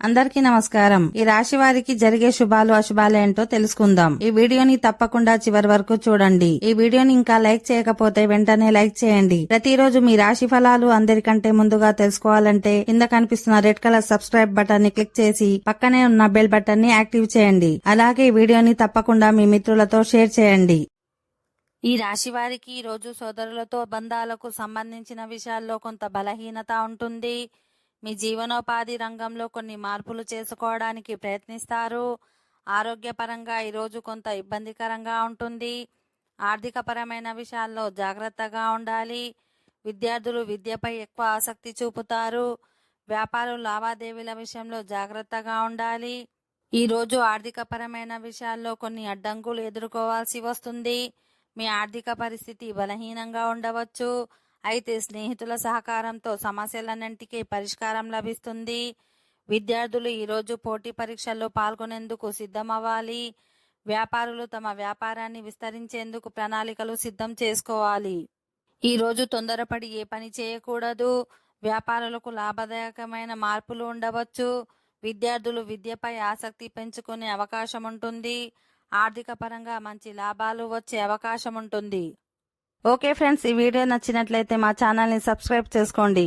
అందరికీ నమస్కారం. ఈ రాశి వారికి జరిగే శుభాలు అశుభాలు ఏంటో తెలుసుకుందాం. ఈ వీడియోని తప్పకుండా చివరి వరకు చూడండి. ఈ వీడియోని ఇంకా లైక్ చేయకపోతే వెంటనే లైక్ చేయండి. ప్రతిరోజు మీ రాశి ఫలాలు అందరికంటే ముందుగా తెలుసుకోవాలంటే కింద కనిపిస్తున్న రెడ్ కలర్ సబ్స్క్రైబ్ బటన్ ని క్లిక్ చేసి పక్కనే ఉన్న బెల్ బటన్ ని యాక్టివ్ చేయండి. అలాగే ఈ వీడియోని తప్పకుండా మీ మిత్రులతో షేర్ చేయండి. ఈ రాశి వారికి ఈ రోజు సోదరులతో బంధాలకు సంబంధించిన విషయాల్లో కొంత బలహీనత ఉంటుంది. మీ జీవనోపాధి రంగంలో కొన్ని మార్పులు చేసుకోవడానికి ప్రయత్నిస్తారు. ఆరోగ్యపరంగా ఈరోజు కొంత ఇబ్బందికరంగా ఉంటుంది. ఆర్థికపరమైన విషయాల్లో జాగ్రత్తగా ఉండాలి. విద్యార్థులు విద్యపై ఎక్కువ ఆసక్తి చూపుతారు. వ్యాపారులు లావాదేవీల విషయంలో జాగ్రత్తగా ఉండాలి. ఈరోజు ఆర్థికపరమైన విషయాల్లో కొన్ని అడ్డంకులు ఎదుర్కోవాల్సి వస్తుంది. మీ ఆర్థిక పరిస్థితి బలహీనంగా ఉండవచ్చు. అయితే స్నేహితుల సహకారంతో సమస్యలన్నింటికీ పరిష్కారం లభిస్తుంది. విద్యార్థులు ఈరోజు పోటీ పరీక్షల్లో పాల్గొనేందుకు సిద్ధమవ్వాలి. వ్యాపారులు తమ వ్యాపారాన్ని విస్తరించేందుకు ప్రణాళికలు సిద్ధం చేసుకోవాలి. ఈరోజు తొందరపడి ఏ పని చేయకూడదు. వ్యాపారులకు లాభదాయకమైన మార్పులు ఉండవచ్చు. విద్యార్థులు విద్యపై ఆసక్తి పెంచుకునే అవకాశం ఉంటుంది. ఆర్థిక పరంగా మంచి లాభాలు వచ్చే అవకాశం ఉంటుంది. ఓకే ఫ్రెండ్స్, ఈ వీడియో నచ్చినట్లయితే మా ఛానల్ని సబ్స్క్రైబ్ చేసుకోండి.